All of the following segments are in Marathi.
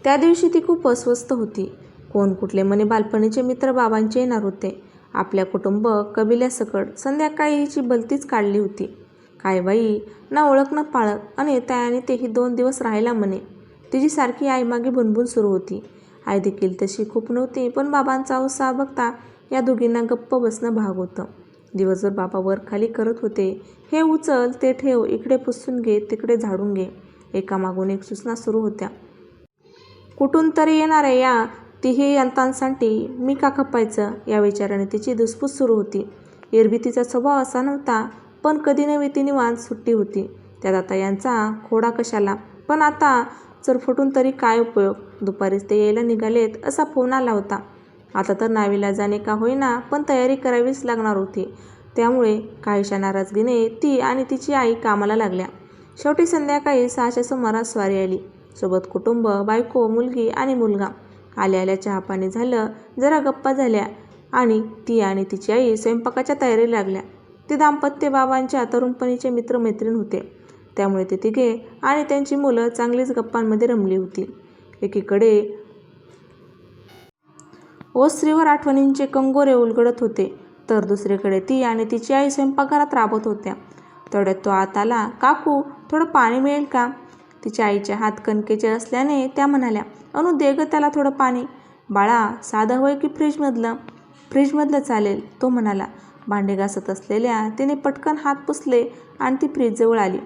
त्या दिवशी ती खूप अस्वस्थ होती. कोण कुठले म्हणे बालपणीचे मित्र बाबांचे येणार होते. आपल्या कुटुंब कबिल्यासकट संध्याकाळी हिची भलतीच काढली होती. काय बाई, ना ओळख ना पाळख आणि आणि तेही 2 दिवस राहायला म्हणे. तिची सारखी आईमागे भुणभुण सुरू होती. आई देखील तशी खूप नव्हती, पण बाबांचा उत्साह बघता या दोघींना गप्प बसणं भाग होतं. दिवसभर बाबा वर खाली करत होते. हे उचल, ते ठेव, इकडे पुसून घे, तिकडे झाडून घे. एकामागून एक सूचना सुरू होत्या. कुठून तरी येणाऱ्या या तिही यंत्रांसाठी मी का खपायचं या विचाराने तिची धुसफूस सुरू होती. एरवी तिचा स्वभाव असा नव्हता, पण कधी नव्हे ती निवांत सुट्टी होती. त्यात आता यांचा खोडा कशाला. पण आता चरफटून तरी काय उपयोग. दुपारीच ते यायला निघालेत असा फोन आला होता. आता तर नाविलाजाने का होईना पण तयारी करावीच लागणार होती. त्यामुळे काहीशा नाराजगीने ती आणि तिची आई कामाला लागल्या. शेवटी संध्याकाळी 6च्या सुमारास स्वारी आली. सोबत कुटुंब, बायको, मुलगी आणि मुलगा. आल्या आल्या चहापाणी झालं, जरा गप्पा झाल्या आणि ती आणि तिची आई स्वयंपाकाच्या तयारीला लागल्या. ते दाम्पत्य बाबांच्या तरुणपणीचे मित्रमैत्रीण होते, त्यामुळे ते तिघे आणि त्यांची मुलं चांगलीच गप्पांमध्ये रमली होती. एकीकडे ओसरीवर आठवणींचे कंगोरे उलगडत होते, तर दुसरीकडे ती आणि तिची आई स्वयंपाकघरात राबत होत्या. तेवढ्यात तो आत आला. काकू, थोडं पाणी मिळेल का? तिच्या आईचे हात कणकेचे असल्याने त्या म्हणाल्या, अनु दे गं त्याला थोडं पाणी. बाळा, साधं हवंय की फ्रीजमधलं? फ्रीजमधलं चालेल, तो म्हणाला. भांडे घासत असलेल्या तिने पटकन हात पुसले आणि ती फ्रीजजवळ आली.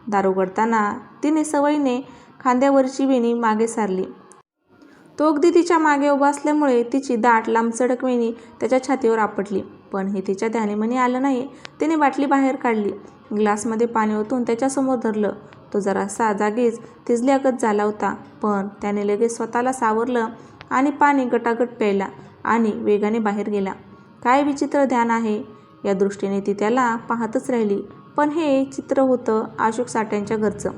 दार उघडताना तिने सवयीने खांद्यावरची वेणी मागे सारली. तो अगदी तिच्या मागे उभा असल्यामुळे तिची दाट लांबसडक वेणी त्याच्या छातीवर आपटली. पण हे तिच्या ध्यानीमनी आलं नाही. तिने बाटली बाहेर काढली. ग्लासमध्ये पाणी ओतून त्याच्यासमोर धरलं. तो जरासा जागीच थिजल्यागत झाला होता, पण त्याने लगेच स्वतःला सावरलं आणि पाणी गटागट प्यायला आणि वेगाने बाहेर गेला. काय विचित्र ध्यान आहे, या दृष्टीने ती त्याला पाहतच राहिली. पण हे चित्र होतं अशोक साठ्यांच्या घरचं.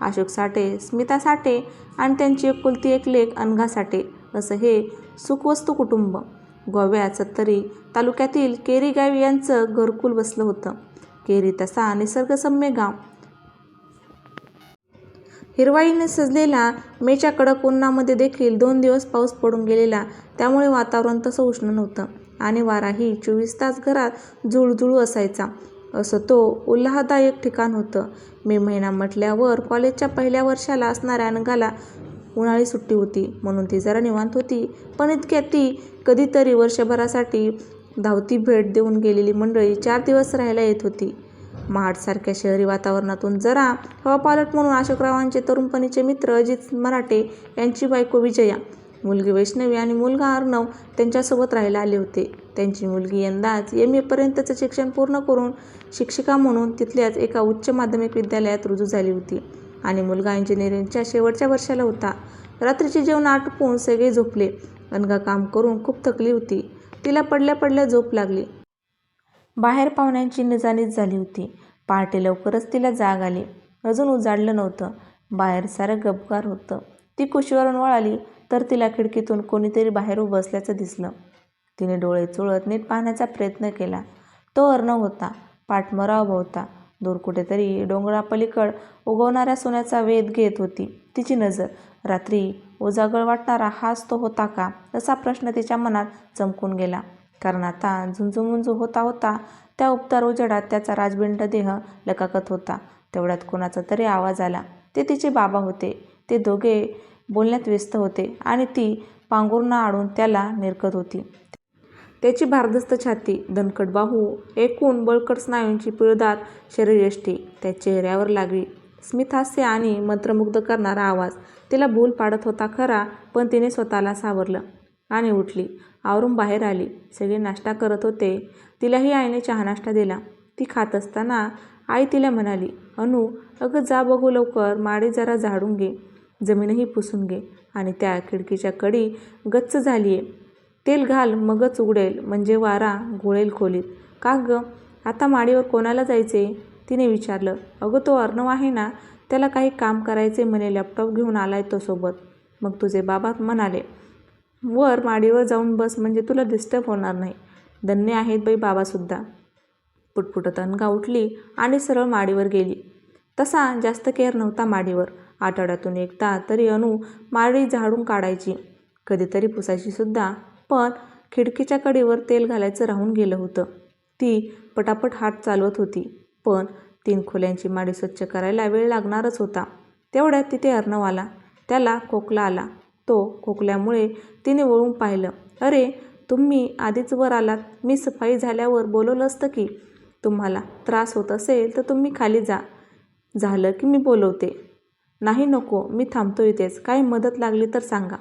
अशोक साठे, स्मिता साठे आणि त्यांची एकुलती एक लेक अनघा साठे, असं हे सुखवस्तू कुटुंब गोव्यात सत्तरी तालुक्यातील केरी गावी यांचं घरकुल बसलं होतं. केरी तसा निसर्गसम्य गाव. हिरवाईने सजलेला. मेच्या कडक उन्हामध्ये देखील 2 दिवस पाऊस पडून गेलेला, त्यामुळे वातावरण तसं उष्ण नव्हतं आणि वाराही 24 तास घरात झुळझुळू असायचा. असं तो उल्हादायक ठिकाण होतं. मे महिना म्हटल्यावर कॉलेजच्या पहिल्या वर्षाला असणाऱ्या अनघाला उन्हाळी सुट्टी होती, म्हणून ती जरा निवांत होती. पण इतक्यात ती कधीतरी वर्षभरासाठी धावती भेट देऊन गेलेली मंडळी 4 दिवस राहायला येत होती. महाडसारख्या शहरी वातावरणातून जरा हवापालट म्हणून अशोकरावांचे तरुणपणीचे मित्र अजित मराठे यांची बायको विजया, मुलगी वैष्णवी आणि मुलगा अर्णव त्यांच्यासोबत राहायला आले होते. त्यांची मुलगी यंदाच MA पर्यंतचं शिक्षण पूर्ण करून शिक्षिका म्हणून तिथल्याच एका उच्च माध्यमिक विद्यालयात रुजू झाली होती आणि मुलगा इंजिनिअरिंगच्या शेवटच्या वर्षाला होता. रात्रीचे जेवण आटोपून सगळे झोपले. अनघा काम करून खूप थकली होती. तिला पडल्या पडल्या झोप लागली. बाहेर पाहुण्यांची निजानीज झाली होती. पहाटे लवकरच तिला जाग आली. अजून उजाडलं नव्हतं. बाहेर सारं गपगार होतं. ती कुशीवरून वळाली तर तिला खिडकीतून कोणीतरी बाहेर उभं असल्याचं दिसलं. तिने डोळे चोळत नीट पाहण्याचा प्रयत्न केला. तो अर्णव होता. पाठमोरा उभा होता. दूर कुठेतरी डोंगरापलीकड उगवणाऱ्या सोन्याचा वेध घेत होती तिची नजर. रात्री उजागळ वाटणारा हाच तो होता का, असा प्रश्न तिच्या मनात चमकून गेला. कारण आता झुंजूमुंजू होता होता त्या उपतार उजेडात त्याचा राजबिंड देह लकाकत होता. तेवढ्यात कोणाचा तरी आवाज आला. ते तिचे बाबा होते. ते दोघे बोलण्यात व्यस्त होते आणि ती पांघरुणा आडून त्याला निरखत होती. त्याची भारदस्त छाती, दणकट बाहू, एकूण बळकट स्नायूंची पिळदार शरीरयष्टी, त्या चेहऱ्यावर लागली स्मितहास्य आणि मंत्रमुग्ध करणारा आवाज तिला भूल पाडत होता खरा, पण तिने स्वतःला सावरलं आणि उठली. आवरून बाहेर आली. सगळे नाश्ता करत होते. तिलाही आईने चहा नाश्ता दिला. ती खात असताना आई तिला म्हणाली, अनु, अगं जा बघू लवकर, माडी जरा झाडून घे, जमीनही पुसून घे आणि त्या खिडकीच्या कडी गच्च झालीये, तेल घाल, मगच उघडेल, म्हणजे वारा घोळेल खोलीत. का गं, आता माडीवर कोणाला जायचे? तिने विचारलं. अगं तो अर्णव आहे ना, त्याला काही काम करायचे म्हणे, लॅपटॉप घेऊन आलाय तो सोबत. मग तुझे बाबा म्हणाले वर माडीवर जाऊन बस, म्हणजे तुला डिस्टर्ब होणार नाही. धन्य आहेत बाई बाबासुद्धा. पुटपुटत अनघा उठली आणि सरळ माडीवर गेली. तसा जास्त केअर नव्हता माडीवर. आठवड्यातून एकदा तरी अनु माळी झाडून काढायची, कधीतरी पुसायची सुद्धा. पण खिडकीच्या कडेवर तेल घालायचं राहून गेलं होतं. ती पटापट हात चालवत होती, पण 3 खोल्यांची माळी स्वच्छ करायला वेळ लागणारच होता. तेवढ्यात तिथे अर्णव आला. त्याला खोकला आला. तो खोकल्यामुळे तिने वळून पाहिलं. अरे, तुम्ही आधीच वर आलात. मी सफाई झाल्यावर बोलवलं असतं की. तुम्हाला त्रास होत असेल तर तुम्ही खाली जा. झालं की मी बोलवते. नाही नको, मी थांबतो इथेच. काही मदत लागली तर सांगा.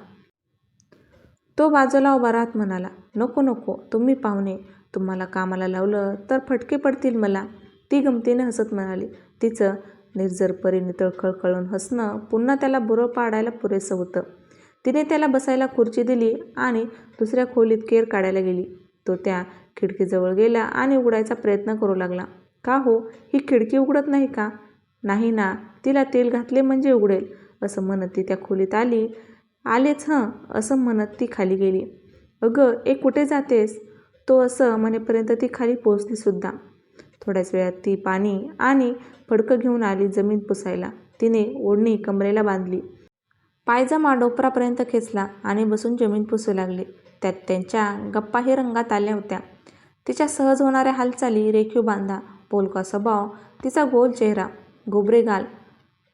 तो बाजूला उभा राहत म्हणाला. नको नको, तुम्ही पाहुणे. तुम्हाला कामाला लावलं तर फटके पडतील मला. ती गमतीने हसत म्हणाली. तिचं निर्जरपरी नितळ खळखळून हसणं पुन्हा त्याला बुरं पाडायला पुरेसं होतं. तिने त्याला बसायला खुर्ची दिली आणि दुसऱ्या खोलीत केर काढायला गेली. तो त्या खिडकीजवळ गेला आणि उघडायचा प्रयत्न करू लागला. का हो, ही खिडकी उघडत नाही का? नाही ना, तिला तेल घातले म्हणजे उघडेल, असं म्हणत ती त्या खोलीत आली. आलेच हं, असं म्हणत ती खाली गेली. अगं, कुठे जातेस? तो असं म्हणेपर्यंत ती खाली पोहोचली सुद्धा. थोड्याच वेळात ती पाणी आणि फडकं घेऊन आली जमीन पुसायला. तिने ओढणी कमरेला बांधली. पायजमा डोपरापर्यंत खेचला आणि बसून जमीन पुसू लागली. त्यात त्यांच्या गप्पाही रंगात आल्या होत्या. तिच्या सहज होणाऱ्या हालचाली, रेखीव बांधा, पोलका स्वभाव, तिचा गोल चेहरा, गोबरे गाल,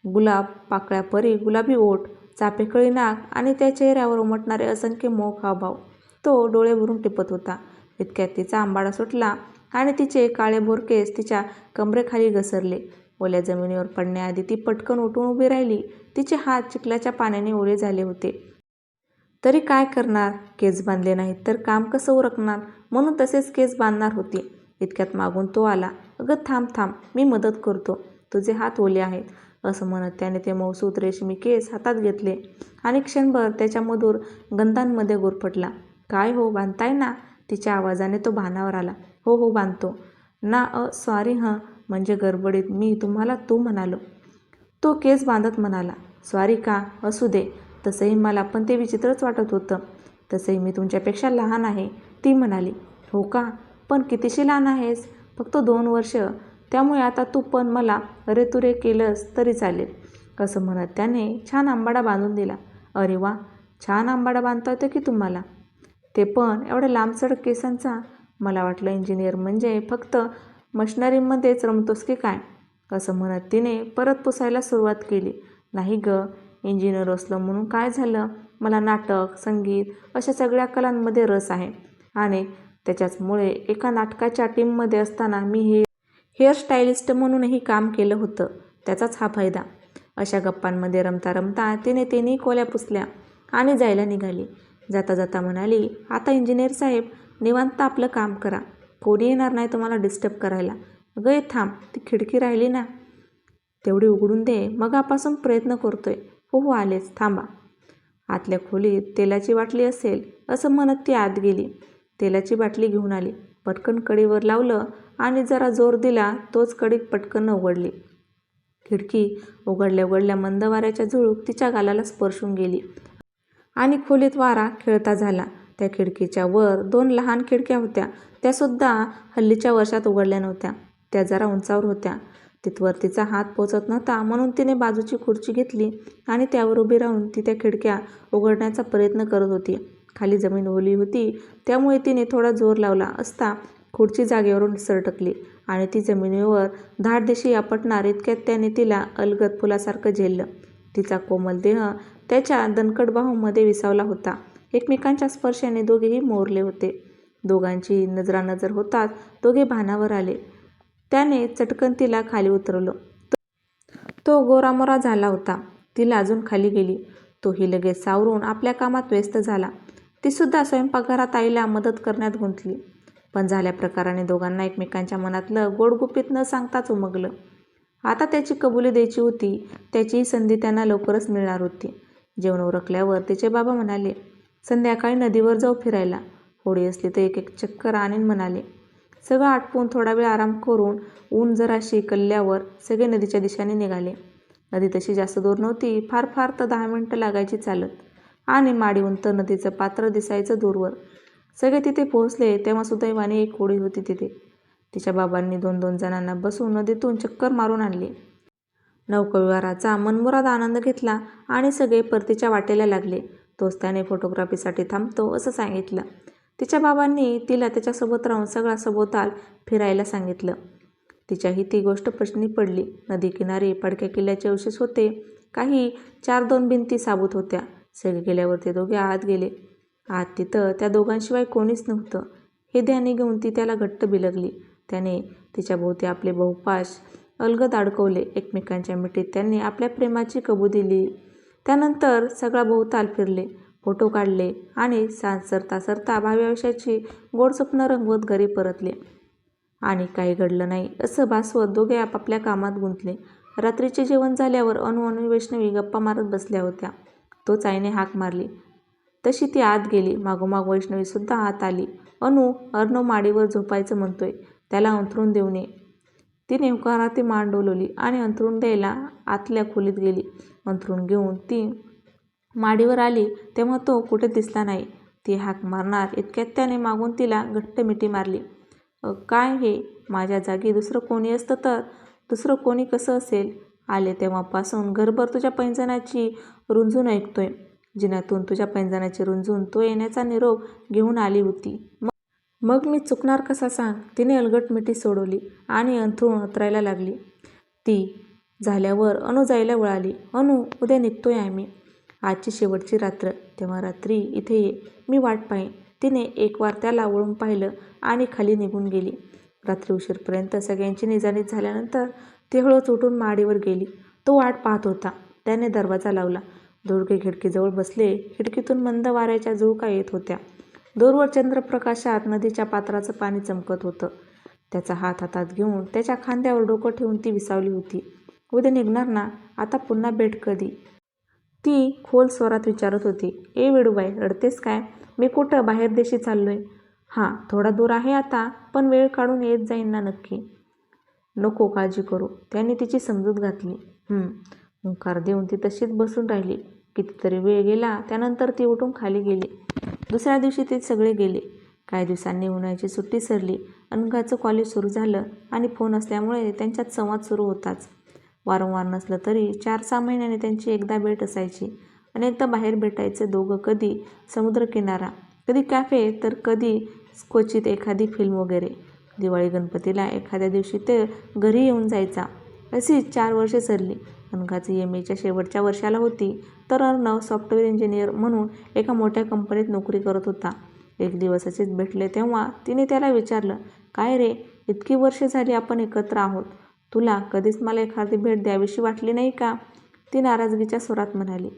गुलाब पाकळ्या परी गुलाबी ओठ, चापेकळी नाक आणि त्या चेहऱ्यावर उमटणारे असंख्य मोह हावभाव. तो डोळे भरून टिपत होता. इतक्यात तिचा आंबाडा सुटला आणि तिचे काळेभोर केस तिच्या कमरेखाली घसरले. ओल्या जमिनीवर पडण्याआधी ती पटकन उठून उभी राहिली. तिचे हात चिखलाच्या पाण्याने ओले झाले होते. तरी काय करणार? केस बांधले नाहीत तर काम कसं उरकणार, म्हणून तसेच केस बांधणार होती. इतक्यात मागून तो आला. अगं थांब थांब, मी मदत करतो. तुझे हात ओले आहेत, असं म्हणत त्याने ते मऊसूत रेशमी केस हातात घेतले आणि क्षणभर त्याच्या मधुर गंधांमध्ये गुरफटला. काय हो, बांधताय ना? तिच्या आवाजाने तो भानावर आला. हो हो, बांधतो ना. सॉरी हं, म्हणजे गडबडीत मी तुम्हाला तू म्हणालो. तो केस बांधत म्हणाला. सॉरी का? असू दे. तसंही मला पण ते विचित्रच वाटत होतं. तसंही मी तुमच्यापेक्षा लहान आहे, ती म्हणाली. हो का? पण कितीशी लहान आहेस? फक्त 2 वर्ष. त्यामुळे आता तू पण मला अरेतुरे केलंस तरी चालेल, असं म्हणत त्याने छान आंबाडा बांधून दिला. अरे वा, छान आंबाडा बांधता येतो की तुम्हाला. ते पण एवढ्या लांबसडक केसांचा. मला वाटलं इंजिनियर म्हणजे फक्त मशिनरीमध्येच रमतोस की काय, असं म्हणत तिने परत पुसायला सुरुवात केली. नाही ग, इंजिनियर असलं म्हणून काय झालं? मला नाटक, संगीत अशा सगळ्या कलांमध्ये रस आहे आणि त्याच्याचमुळे एका नाटकाच्या टीममध्ये असताना मी हेअर स्टायलिस्ट म्हणूनही काम केलं होतं. त्याचाच हा फायदा. अशा गप्पांमध्ये रमता रमता तिने 3ही खोल्या पुसल्या आणि जायला निघाली. जाता जाता म्हणाली. आता इंजिनियर साहेब, निवांत आपलं काम करा. कोणी येणार नाही तुम्हाला डिस्टर्ब करायला. अगं थांब, ती खिडकी राहिली ना, तेवढी उघडून दे. मगापासून प्रयत्न करतोय. हो हो, आलेच, थांबा. आतल्या खोलीत तेलाची बाटली असेल, असं म्हणत ती आत गेली. तेलाची बाटली घेऊन आली. पटकन कडीवर लावलं आणि जरा जोर दिला. तोच कडी पटकन उघडली. खिडकी उघडल्या उघडल्या मंद वाऱ्याच्या झुळूक तिच्या गालाला स्पर्शून गेली आणि खोलीत वारा खेळता झाला. त्या खिडकीच्या वर 2 लहान खिडक्या होत्या. त्यासुद्धा हल्लीच्या वर्षात उघडल्या नव्हत्या. त्या जरा उंचावर होत्या. तिथवर तिचा हात पोचत नव्हता, म्हणून तिने बाजूची खुर्ची घेतली आणि त्यावर उभी राहून ती त्या खिडक्या उघडण्याचा प्रयत्न करत होती. खाली जमीन ओली होती, त्यामुळे तिने थोडा जोर लावला असता खुर्ची जागेवरून सरटकली आणि ती जमिनीवर धाडदिशी आपटणार इतक्यात त्याने तिला अलगद फुलासारखं झेललं. तिचा कोमल देह त्याच्या दणकट बाहूंमध्ये विसावला होता. एकमेकांच्या स्पर्शाने दोघेही मोरले होते. दोघांची नजरानजर होताच दोघे भानावर आले. त्याने चटकन तिला खाली उतरवलं. तो गोरामोरा झाला होता. ती लाजून खाली गेली. तोही लगेच सावरून आपल्या कामात व्यस्त झाला. तीसुद्धा स्वयंपाकघरात आईला मदत करण्यात गुंतली. पण झाल्या प्रकाराने दोघांना एकमेकांच्या मनातलं गोडगुपीत न सांगताच उमगलं. आता त्याची कबुली द्यायची होती. त्याचीही संधी त्यांना लवकरच मिळणार होती. जेवण उरकल्यावर तिचे बाबा म्हणाले, संध्याकाळी नदीवर जाऊ फिरायला. होडी असली तर एक चक्कर आणीन म्हणाले. सगळं आटपून थोडा वेळ आराम करून ऊन जराशी कलल्यावर सगळे नदीच्या दिशेने निघाले. नदी तशी जास्त दूर नव्हती. फार फार तर 10 मिनिटं लागायची चालत आणि माडीहून तर नदीचं पात्र दिसायचं दूरवर. सगळे तिथे पोहोचले तेव्हा सुदैवाने एक होडी होती तिथे. तिच्या बाबांनी 2-2 जणांना बसवून नदीतून चक्कर मारून आणली. नौकाविहाराचा मनमुराद आनंद घेतला आणि सगळे परतीच्या वाटेला लागले. तोच त्याने फोटोग्राफीसाठी थांबतो असं सांगितलं. तिच्या बाबांनी तिला त्याच्यासोबत राहून सगळा सभोवताल फिरायला सांगितलं. तिच्याही ती गोष्ट प्रश्नी पडली. नदीकिनारी पडक्या किल्ल्याचे अवशेष होते. काही 4-2 भिंती साबूत होत्या. सगळे गेल्यावर ते दोघे आत गेले. आत तिथं त्या दोघांशिवाय कोणीच नव्हतं. हे ध्यानी घेऊन ती त्याला घट्ट बिलगली. त्याने तिच्या भोवती आपले बहुपाश अलगद अडकवले. एकमेकांच्या मिठीत त्यांनी आपल्या प्रेमाची कबुली दिली. त्यानंतर सगळा भोवताल फिरले, फोटो काढले आणि सांज सरता सरता भावी आयुष्याची गोड स्वप्न रंगवत घरी परतले. आणि काही घडलं नाही असं भासवत दोघे आपापल्या कामात गुंतले. रात्रीचे जेवण झाल्यावर अनु आणि वैष्णवी गप्पा मारत बसल्या होत्या. तोच आईने हाक मारली तशी ती आत गेली. मागोमाग वैष्णवीसुद्धा आत आली. अनु, अर्णव माडीवर झोपायचं म्हणतोय, त्याला अंथरूण देऊन ये. तिने होकारार्थी मान डोलवली आणि अंथरूण द्यायला आतल्या खोलीत गेली. अंथरूण घेऊन ती माडीवर आली तेव्हा तो कुठे दिसला नाही. ती हाक मारणार इतक्यात त्याने मागून तिला घट्ट मिठी मारली. काय हे? माझ्या जागी दुसरं कोणी असतं तर? दुसरं कोणी कसं असेल? आले तेव्हापासून घरभर तुझ्या पैंजणाची रुंजून ऐकतोय. जिन्यातून तुझ्या पैंजणाची रुंजून तो येण्याचा निरोप घेऊन आली होती. मग मी चुकणार कसा सांग? तिने अलगट मिठी सोडवली आणि अंथरूण अंतरायला लागली. ती झाल्यावर अनु जायला वळाली. अनु, उद्या निघतोय आम्ही. आजची शेवटची रात्र. तेव्हा रात्री इथे ये, मी वाट पाहीन. तिने एक वार त्याला वळून पाहिलं आणि खाली निघून गेली. रात्री उशीरपर्यंत सगळ्यांची निजानीत झाल्यानंतर ती हळूच उठून माडीवर गेली. तो वाट पाहत होता. त्याने दरवाजा लावला. दोघे खिडकीजवळ बसले. खिडकीतून मंद वाऱ्याच्या झुळका येत होत्या. दूरवर चंद्रप्रकाशात नदीच्या पात्राचं पाणी चमकत होतं. त्याचा हात हातात घेऊन त्याच्या खांद्यावर डोकं ठेवून ती विसावली होती. उद्या निघणार ना? आता पुन्हा भेट कधी? ती खोल स्वरात विचारत होती. ए वेडूबाई, रडतेस काय? मी कुठं बाहेरदेशी चाललोय? हां, थोडा दूर आहे आता, पण वेळ काढून येत जाईन ना नक्की. नको काळजी करू. त्याने तिची समजूत घातली. हुंकार देऊन ती तशीच बसून राहिली. कितीतरी वेळ गेला. त्यानंतर ती उठून खाली गेली. दुसऱ्या दिवशी ते सगळे गेले. काही दिवसांनी उन्हाळ्याची सुट्टी सरली. अनघाचं कॉलेज सुरू झालं आणि फोन असल्यामुळे त्यांच्यात संवाद सुरू होताच. वारंवार नसलं तरी 4-6 महिन्यांनी त्यांची एकदा भेट असायची. अनेकदा बाहेर भेटायचे दोघं. कधी समुद्रकिनारा, कधी कॅफे, तर कधी क्वचित एखादी फिल्म वगैरे. दिवाळी गणपतीला एखाद्या दिवशी ते घरी येऊन जायचा. अशीच 4 वर्षे सरली. अनघाची MAच्या शेवटच्या वर्षाला होती, तर अर्णव सॉफ्टवेअर इंजिनियर म्हणून एका मोठ्या कंपनीत नोकरी करत होता. एक दिवस असेच भेटले तेव्हा तिने त्याला विचारलं, काय रे, इतकी वर्षे झाली आपण एकत्र आहोत, तुला कधीच मला एखादी भेट द्यावीशी वाटली नाही का? ती नाराजगीच्या स्वरात म्हणाली.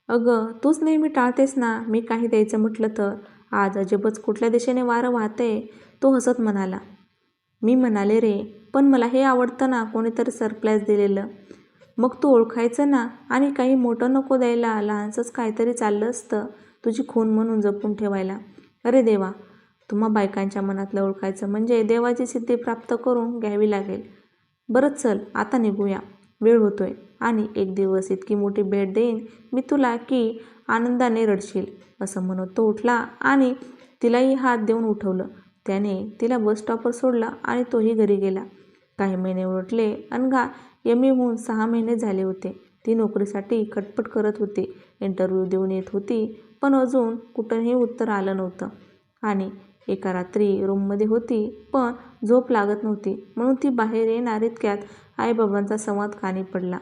अगं, तूच नेहमी टाळतेस ना मी काही द्यायचं म्हटलं तर. आज अजबच कुठल्या दिशेने वारं वाहतंय. तो हसत म्हणाला. मी म्हणाले रे, पण मला हे आवडतं ना कोणीतरी सरप्राईज दिलेलं. मग तू ओळखायचं ना, आणि काही मोठं नको द्यायला, लहानसंच काहीतरी चाललं असतं तुझी खून म्हणून जपून ठेवायला. अरे देवा, तुम्हा बायकांच्या मनातलं ओळखायचं म्हणजे देवाची सिद्धी प्राप्त करून घ्यावी लागेल. बरं चल, आता निघूया, वेळ होतोय. आणि एक दिवस इतकी मोठी भेट देईन मी तुला की आनंदाने रडशील. असं म्हणत तो उठला आणि तिलाही हात देऊन उठवलं. त्याने तिला बस स्टॉपवर सोडलं आणि तोही घरी गेला. काही महिने उलटले. अनघा MA होऊन 6 महिने झाले होते. ती नोकरीसाठी खटपट करत होती. इंटरव्ह्यू देऊन येत होती, पण अजून कुठंही उत्तर आलं नव्हतं. आणि एका रात्री रूममध्ये होती, पण झोप लागत नव्हती. म्हणून ती बाहेर येणार इतक्यात आईबाबांचा संवाद कानी पडला.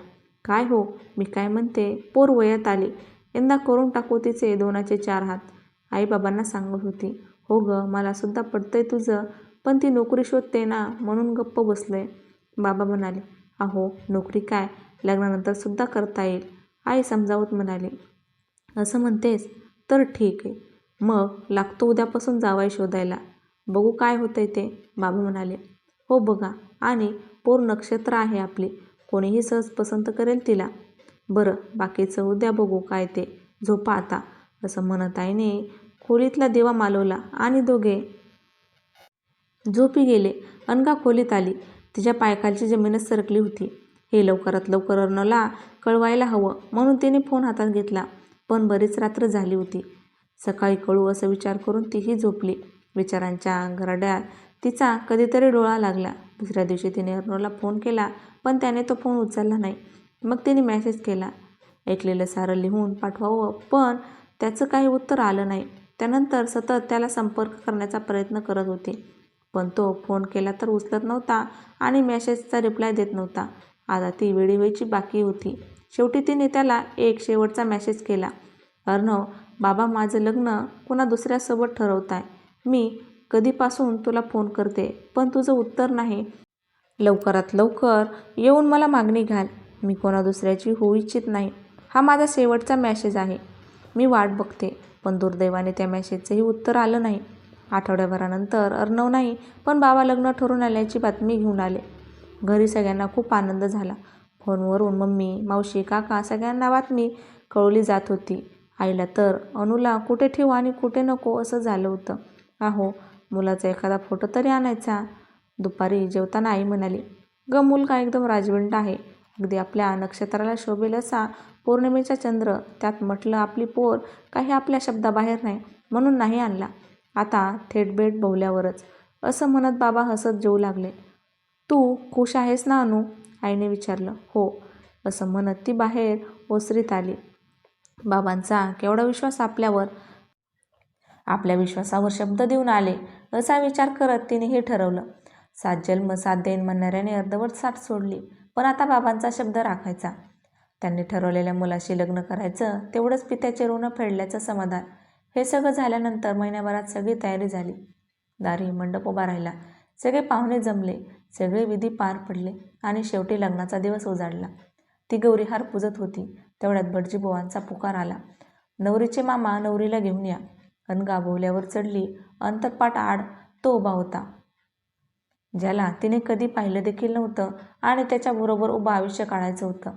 काय हो, मी काय म्हणते, पोर वयात आली, यंदा करून टाकू तिचे 2चे 4 हात. आईबाबांना सांगत होती. हो ग, मला सुद्धा पटतंय तुझं, पण ती नोकरी शोधते ना, म्हणून गप्प बसलोय. बाबा म्हणाले. अहो, नोकरी काय लग्नानंतर सुद्धा करता येईल. आई समजावत म्हणाली. असं म्हणतेस तर ठीक आहे, मग लागतो उद्यापासून जावई शोधायला. बघू काय होतंय ते. बाबा म्हणाले. हो बघा, आणि पोर नक्षत्र आहे आपली, कोणीही सहज पसंत करेल तिला. बरं, बाकीचं उद्या बघू काय ते. झोपा आता. असं म्हणत आईने खोलीतला दिवा मालवला आणि दोघे झोपी गेले. अनघा खोलीत आली. तिच्या पायाखालची जमीनच सरकली होती. हे लवकरात लवकर अर्णवला कळवायला हवं म्हणून तिने फोन हातात घेतला. पण बरीच रात्र झाली होती. सकाळी कळू असं विचार करून तीही झोपली. विचारांच्या गराड्यात तिचा कधीतरी डोळा लागला. दुसऱ्या दिवशी तिने अर्णवला फोन केला, पण त्याने तो फोन उचलला नाही. मग तिने मेसेज केला, ऐकलेलं सारं लिहून पाठवावं, पण त्याचं काही उत्तर आलं नाही. त्यानंतर सतत त्याला संपर्क करण्याचा प्रयत्न करत होते, पण तो फोन केला तर उचलत नव्हता आणि मेसेजचा रिप्लाय देत नव्हता. आता ती वेळी व्हायची बाकी होती. शेवटी तिने त्याला एक शेवटचा मेसेज केला, अर्णव, बाबा माझं लग्न कुणा दुसऱ्यासोबत ठरवताय. मी कधीपासून तुला फोन करते, पण तुझं उत्तर नाही. लवकरात लवकर येऊन मला मागणी घाल. मी कोणा दुसऱ्याची होऊ इच्छित नाही. हा माझा शेवटचा मेसेज आहे. मी वाट बघते. पण दुर्दैवाने त्या मेसेजचंही उत्तर आलं नाही. आठवड्याभरानंतर अर्णव नाही, पण बाबा लग्न ठरून आल्याची बातमी घेऊन आले. घरी सगळ्यांना खूप आनंद झाला. फोनवरून मम्मी, मावशी, काका सगळ्यांना बातमी कळवली जात होती. आईला तर अनुला कुठे ठेवू आणि कुठे नको असं झालं होतं. अहो, मुलाचा एखादा फोटो तरी आणायचा. दुपारी जेवताना आई म्हणाली, मुलगा एकदम राजवंट आहे. अगदी आपल्या नक्षत्राला शोभेल असा पौर्णिमेचा चंद्र. त्यात म्हटलं आपली पोर काही आपल्या शब्दाबाहेर नाही, म्हणून नाही आणला. आता थेट भेट बोलल्यावरच, असं म्हणत बाबा हसत जेवू लागले. तू खुश आहेस ना अनु? आईने विचारलं. हो, असं म्हणत ती बाहेर ओसरीत आली. बाबांचा केवढा विश्वास आपल्यावर. आपल्या विश्वासावर शब्द देऊन आले, असा विचार करत तिने हे ठरवलं. 7 जन्म 7 देण म्हणणाऱ्याने अर्धवट साथ सोडली, पण आता बाबांचा शब्द राखायचा. त्यांनी ठरवलेल्या मुलाशी लग्न करायचं, तेवढंच पित्याचे ऋण फेडल्याचं समाधान. हे सगळं झाल्यानंतर महिन्याभरात सगळी तयारी झाली. दारी मंडप उभा राहिला. सगळे पाहुणे जमले. सगळे विधी पार पडले आणि शेवटी लग्नाचा दिवस उजाडला. ती गौरीहार पूजत होती. तेवढ्यात भटजीबुवांचा पुकार आला, नवरीचे मामा नवरीला घेऊन या. अनगा बोहल्यावर चढली. अंतरपाट आड तो उभा होता, ज्याला तिने कधी पाहिलं देखील नव्हतं आणि त्याच्याबरोबर उभं आयुष्य काढायचं होतं.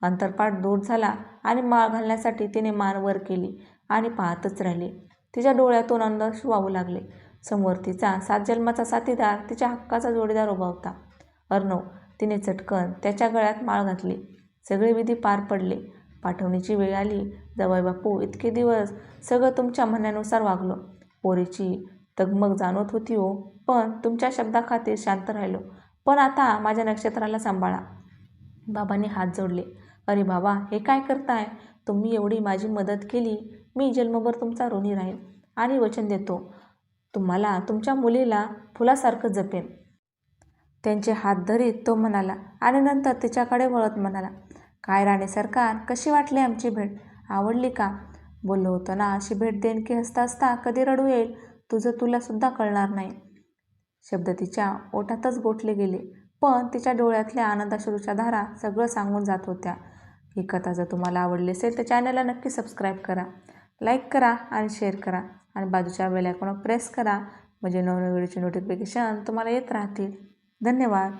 अंतरपाट दूर झाला आणि माळ घालण्यासाठी तिने मान वर केली आणि पाहतच राहिली. तिच्या डोळ्यातून अश्रू वाहू लागले. समोर तिचा 7 जन्माचा साथीदार, तिच्या हक्काचा जोडीदार उभा होता, अर्णव. तिने चटकन त्याच्या गळ्यात माळ घातली. सगळे विधी पार पडले. पाठवणीची वेळ आली. जावई बापू, इतके दिवस सगळं तुमच्या म्हणण्यानुसार वागलो. पोरीची तगमग जाणवत होती हो, पण तुमच्या शब्दाखातीर शांत राहिलो. पण आता माझ्या नक्षत्राला सांभाळा. बाबांनी हात जोडले. अरे बाबा, हे काय करताय? तुम्ही एवढी माझी मदत केली. मी जन्मभर तुमचा ऋणी राहीन आणि वचन देतो, तुम्हाला तुमच्या मुलीला फुलासारखं जपेन. त्यांचे हात धरीत तो म्हणाला आणि नंतर तिच्याकडे वळत म्हणाला, काय राणे सरकार, कशी वाटली आमची भेट? आवडली का? बोललो होतो ना, अशी भेट देईन की हसता हसता कधी रडू येईल, तुझं तुला सुद्धा कळणार नाही. शब्द तिच्या ओठातच गोठले गेले, पण तिच्या डोळ्यातल्या आनंदाश्रूच्या धारा सगळं सांगून जात होत्या. ही कथा जर तुम्हाला आवडली असेल तर चॅनलला नक्की सबस्क्राईब करा, लाईक करा आणि शेअर करा आणि बाजूच्या बेल आयकॉनवर प्रेस करा, म्हणजे नवनवीन व्हिडिओची नोटिफिकेशन तुम्हाला येत राहतील. धन्यवाद.